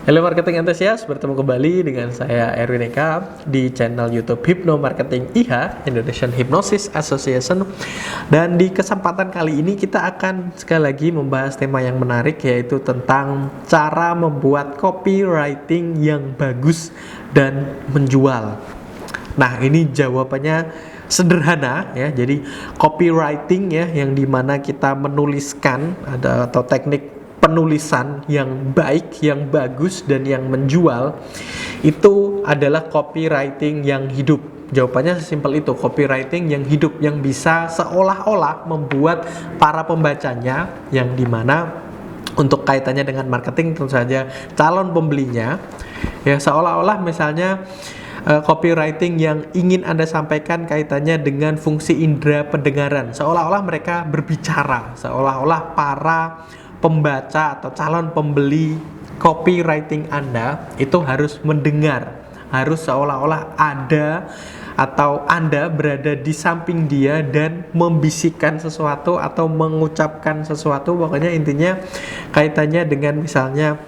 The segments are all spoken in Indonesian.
Halo marketing antusias, bertemu kembali dengan saya Erwin Eka di channel YouTube Hypno Marketing IH, Indonesian Hypnosis Association. Dan di kesempatan kali ini kita akan sekali lagi membahas tema yang menarik, yaitu tentang cara membuat copywriting yang bagus dan menjual. Nah, ini jawabannya sederhana ya. Jadi copywriting ya, yang dimana kita menuliskan atau teknik penulisan yang baik, yang bagus, dan yang menjual, itu adalah copywriting yang hidup. Jawabannya sesimpel itu, copywriting yang hidup, yang bisa seolah-olah membuat para pembacanya, yang dimana untuk kaitannya dengan marketing tentu saja calon pembelinya, ya seolah-olah misalnya copywriting yang ingin Anda sampaikan kaitannya dengan fungsi indera pendengaran, seolah-olah mereka berbicara, seolah-olah para pembaca atau calon pembeli copywriting Anda itu harus mendengar, harus seolah-olah ada atau Anda berada di samping dia dan membisikkan sesuatu atau mengucapkan sesuatu. Pokoknya intinya kaitannya dengan misalnya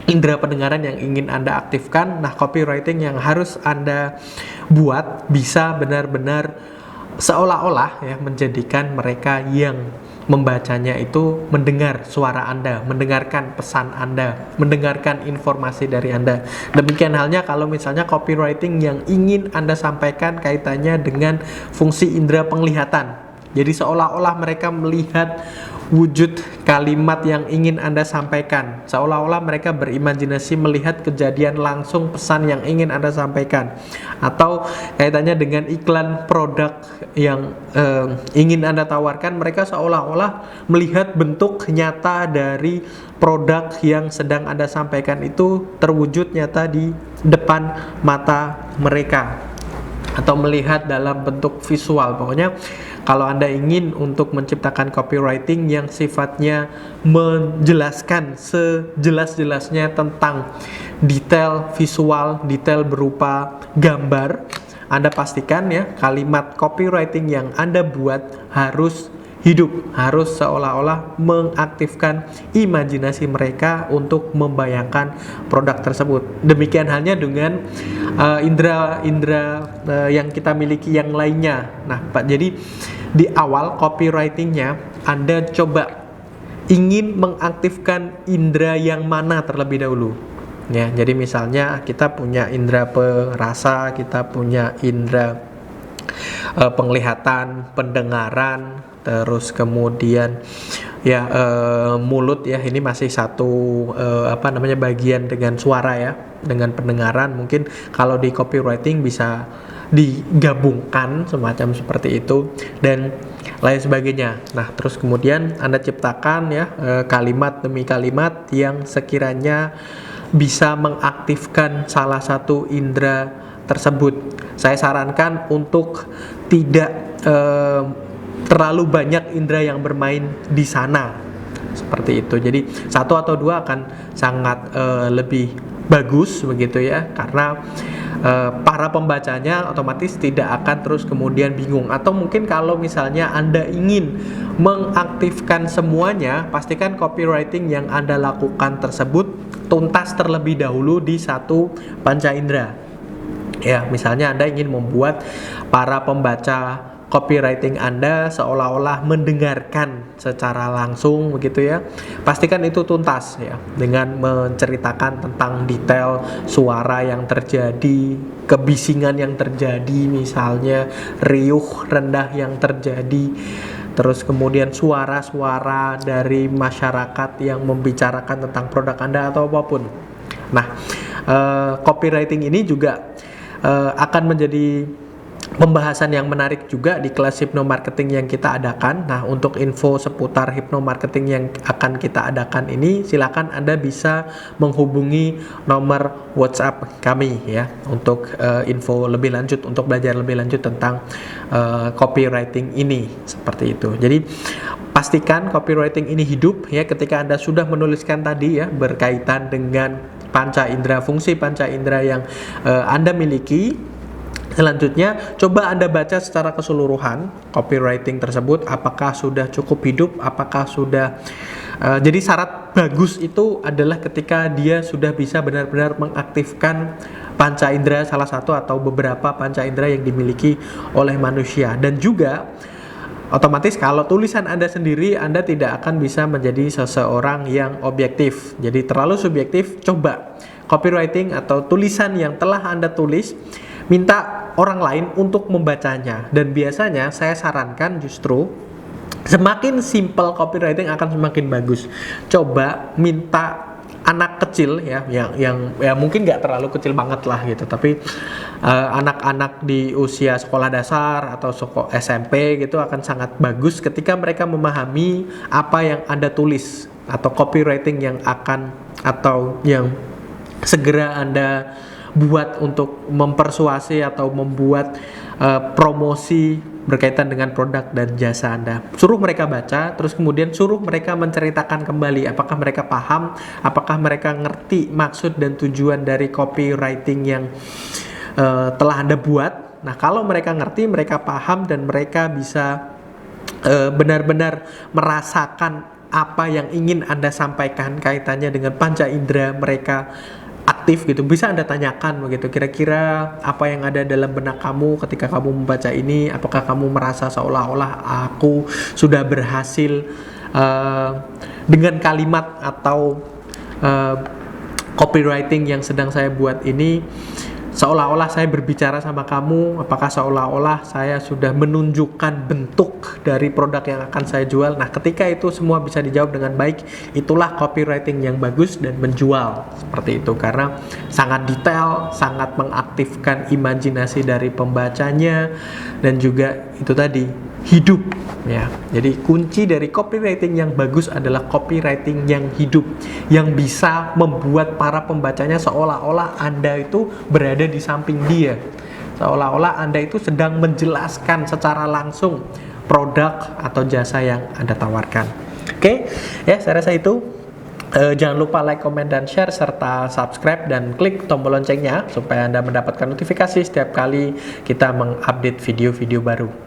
indera pendengaran yang ingin Anda aktifkan. Nah, copywriting yang harus Anda buat bisa benar-benar seolah-olah ya menjadikan mereka yang membacanya itu mendengar suara Anda, mendengarkan pesan Anda, mendengarkan informasi dari Anda. Demikian halnya kalau misalnya copywriting yang ingin Anda sampaikan kaitannya dengan fungsi indera penglihatan. Jadi seolah-olah mereka melihat wujud kalimat yang ingin Anda sampaikan, seolah-olah mereka berimajinasi melihat kejadian langsung pesan yang ingin Anda sampaikan, atau kaitannya dengan iklan produk yang ingin Anda tawarkan, mereka seolah-olah melihat bentuk nyata dari produk yang sedang Anda sampaikan itu terwujud nyata di depan mata mereka, atau melihat dalam bentuk visual. Pokoknya kalau Anda ingin untuk menciptakan copywriting yang sifatnya menjelaskan sejelas-jelasnya tentang detail visual, detail berupa gambar, Anda pastikan ya kalimat copywriting yang Anda buat harus hidup, harus seolah-olah mengaktifkan imajinasi mereka untuk membayangkan produk tersebut. Demikian halnya dengan indera yang kita miliki yang lainnya. Nah, Pak, jadi di awal copywritingnya Anda coba ingin mengaktifkan indera yang mana terlebih dahulu. Ya, jadi misalnya kita punya indera perasa, kita punya indera penglihatan, pendengaran, terus kemudian ya mulut ya, ini masih satu bagian dengan suara ya, dengan pendengaran. Mungkin kalau di copywriting bisa digabungkan semacam seperti itu dan lain sebagainya. Nah, terus kemudian Anda ciptakan ya kalimat demi kalimat yang sekiranya bisa mengaktifkan salah satu indera tersebut. Saya sarankan untuk tidak terlalu banyak indera yang bermain di sana, seperti itu. Jadi satu atau dua akan sangat lebih bagus begitu ya, karena para pembacanya otomatis tidak akan terus kemudian bingung. Atau mungkin kalau misalnya Anda ingin mengaktifkan semuanya, pastikan copywriting yang Anda lakukan tersebut tuntas terlebih dahulu di satu panca indera. Ya, misalnya Anda ingin membuat para pembaca copywriting Anda seolah-olah mendengarkan secara langsung begitu ya. Pastikan itu tuntas ya, dengan menceritakan tentang detail suara yang terjadi, kebisingan yang terjadi, misalnya riuh rendah yang terjadi, terus kemudian suara-suara dari masyarakat yang membicarakan tentang produk Anda atau apapun. Nah, copywriting ini juga akan menjadi pembahasan yang menarik juga di kelas Hypno Marketing yang kita adakan. Nah, untuk info seputar Hypno Marketing yang akan kita adakan ini, silakan Anda bisa menghubungi nomor WhatsApp kami ya, untuk info lebih lanjut, untuk belajar lebih lanjut tentang copywriting ini, seperti itu. Jadi pastikan copywriting ini hidup ya ketika Anda sudah menuliskan tadi ya, berkaitan dengan panca indera, fungsi panca indera yang Anda miliki. Selanjutnya, coba Anda baca secara keseluruhan copywriting tersebut, apakah sudah cukup hidup, apakah sudah Jadi syarat bagus itu adalah ketika dia sudah bisa benar-benar mengaktifkan panca indera, salah satu atau beberapa panca indera yang dimiliki oleh manusia. Dan juga otomatis kalau tulisan Anda sendiri, Anda tidak akan bisa menjadi seseorang yang objektif. Jadi terlalu subjektif. Coba copywriting atau tulisan yang telah Anda tulis, minta orang lain untuk membacanya. Dan biasanya saya sarankan justru semakin simple copywriting akan semakin bagus. Coba minta anak kecil ya, yang mungkin nggak terlalu kecil banget lah gitu, tapi anak-anak di usia sekolah dasar atau SMP gitu akan sangat bagus ketika mereka memahami apa yang Anda tulis atau copywriting yang akan atau yang segera Anda buat untuk mempersuasi atau membuat promosi berkaitan dengan produk dan jasa Anda. Suruh mereka baca, terus kemudian suruh mereka menceritakan kembali apakah mereka paham, apakah mereka ngerti maksud dan tujuan dari copywriting yang telah Anda buat. Nah, kalau mereka ngerti, mereka paham, dan mereka bisa benar-benar merasakan apa yang ingin Anda sampaikan kaitannya dengan panca indera mereka aktif gitu, bisa Anda tanyakan begitu, kira-kira apa yang ada dalam benak kamu ketika kamu membaca ini, apakah kamu merasa seolah-olah aku sudah berhasil dengan kalimat atau copywriting yang sedang saya buat ini, seolah-olah saya berbicara sama kamu, apakah seolah-olah saya sudah menunjukkan bentuk dari produk yang akan saya jual. Nah, ketika itu semua bisa dijawab dengan baik, itulah copywriting yang bagus dan menjual, seperti itu, karena sangat detail, sangat mengaktifkan imajinasi dari pembacanya, dan juga itu tadi, hidup ya. Jadi kunci dari copywriting yang bagus adalah copywriting yang hidup, yang bisa membuat para pembacanya seolah-olah Anda itu berada di samping dia, seolah-olah Anda itu sedang menjelaskan secara langsung produk atau jasa yang Anda tawarkan. Oke, ya, saya rasa itu. Jangan lupa like, comment, dan share, serta subscribe dan klik tombol loncengnya supaya Anda mendapatkan notifikasi setiap kali kita mengupdate video-video baru.